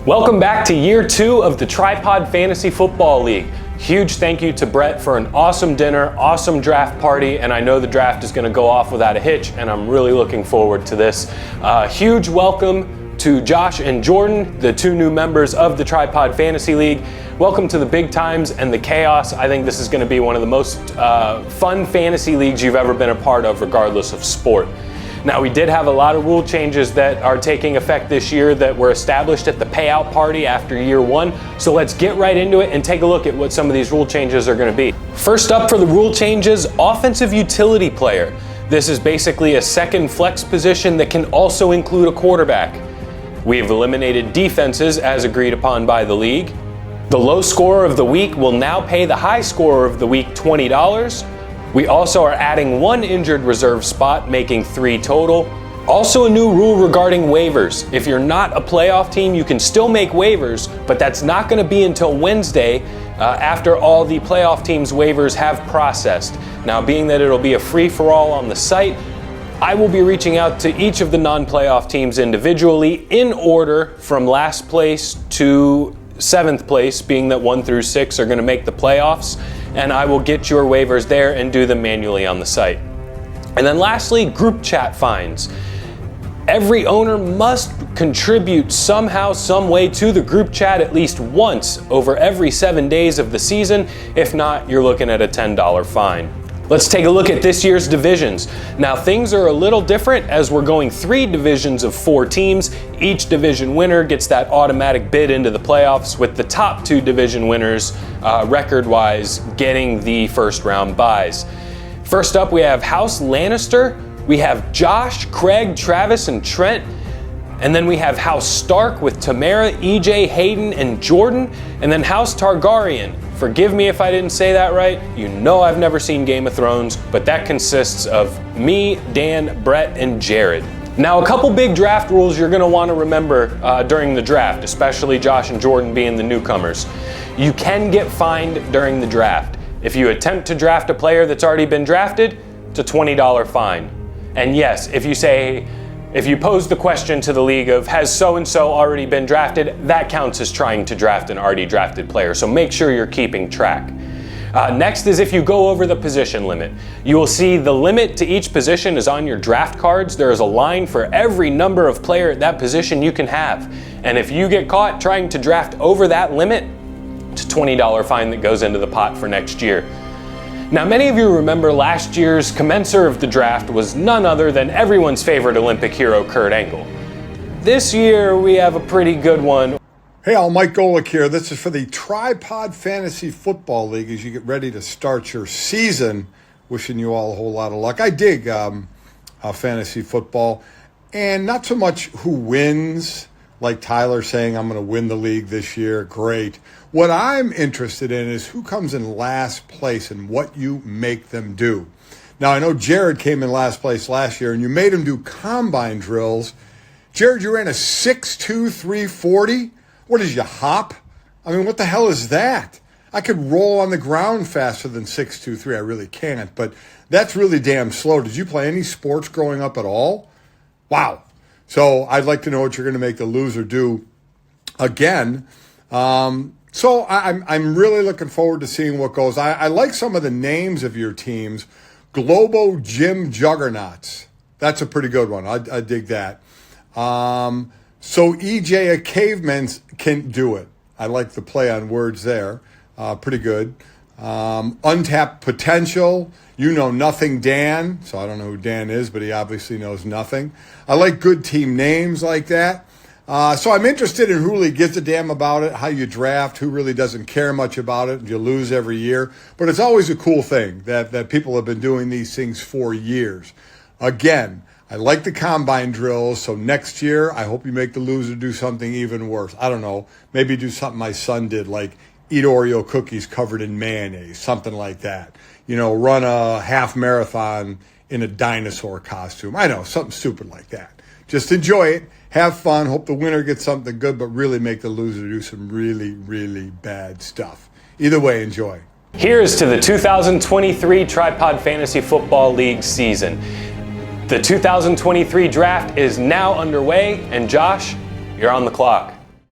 Welcome back to year 2 of the Tripod Fantasy Football League. Huge thank you to Brett for an awesome dinner, awesome draft party, and I know the draft is going to go off without a hitch, and I'm really looking forward to this. Huge welcome to Josh and Jordan, the 2 new members of the Tripod Fantasy League. Welcome to the big times and the chaos. I think this is going to be one of the most fun fantasy leagues you've ever been a part of, regardless of sport. Now, we did have a lot of rule changes that are taking effect this year that were established at the payout party after year 1. So let's get right into it and take a look at what some of these rule changes are going to be. First up for the rule changes, offensive utility player. This is basically a second flex position that can also include a quarterback. We have eliminated defenses as agreed upon by the league. The low scorer of the week will now pay the high scorer of the week $20. We also are adding 1 injured reserve spot, making 3 total. Also a new rule regarding waivers. If you're not a playoff team, you can still make waivers, but that's not going to be until Wednesday after all the playoff teams' waivers have processed. Now, being that it'll be a free-for-all on the site, I will be reaching out to each of the non-playoff teams individually in order from last place to 7th place, being that 1 through 6 are going to make the playoffs, and I will get your waivers there and do them manually on the site. And then lastly, group chat fines. Every owner must contribute somehow, some way to the group chat at least once over every 7 days of the season. If not, you're looking at a $10 fine. Let's take a look at this year's divisions. Now, things are a little different as we're going 3 divisions of 4 teams. Each division winner gets that automatic bid into the playoffs, with the top 2 division winners, record-wise, getting the first round buys. First up, we have House Lannister. We have Josh, Craig, Travis, and Trent. And then we have House Stark with Tamara, EJ, Hayden, and Jordan. And then House Targaryen. Forgive me if I didn't say that right. You know I've never seen Game of Thrones, but that consists of me, Dan, Brett, and Jared. Now, a couple big draft rules you're going to want to remember during the draft, especially Josh and Jordan being the newcomers. You can get fined during the draft. If you attempt to draft a player that's already been drafted, it's a $20 fine. And yes, if you pose the question to the league of, has so-and-so already been drafted, that counts as trying to draft an already drafted player, so make sure you're keeping track. Next is if you go over the position limit. You will see the limit to each position is on your draft cards. There is a line for every number of player at that position you can have. And if you get caught trying to draft over that limit, it's a $20 fine that goes into the pot for next year. Now, many of you remember last year's commencer of the draft was none other than everyone's favorite Olympic hero, Kurt Angle. This year, we have a pretty good one. Hey, all, Mike Golick here. This is for the Tripod Fantasy Football League as you get ready to start your season. Wishing you all a whole lot of luck. I dig fantasy football, and not so much who wins, like Tyler saying, I'm going to win the league this year. Great. What I'm interested in is who comes in last place and what you make them do. Now, I know Jared came in last place last year, and you made him do combine drills. Jared, you ran a 6'2", 340. What is you, hop? I mean, what the hell is that? I could roll on the ground faster than 6'2", 3. I really can't, but that's really damn slow. Did you play any sports growing up at all? Wow. So I'd like to know what you're going to make the loser do again. So I'm really looking forward to seeing what goes. I like some of the names of your teams. Globo Gym Juggernauts. That's a pretty good one. I dig that. So EJ, a caveman, can do it. I like the play on words there. Pretty good. Untapped Potential. You know nothing, Dan. So I don't know who Dan is, but he obviously knows nothing. I like good team names like that. So I'm interested in who really gives a damn about it, how you draft, who really doesn't care much about it, and you lose every year. But it's always a cool thing that people have been doing these things for years. Again, I like the combine drills, so next year I hope you make the loser do something even worse. I don't know, maybe do something my son did, like eat Oreo cookies covered in mayonnaise, something like that. You know, run a half marathon in a dinosaur costume. I know, something stupid like that. Just enjoy it, have fun, hope the winner gets something good, but really make the loser do some really, really bad stuff. Either way, enjoy. Here's to the 2023 Tripod Fantasy Football League season. The 2023 draft is now underway, and Josh, you're on the clock.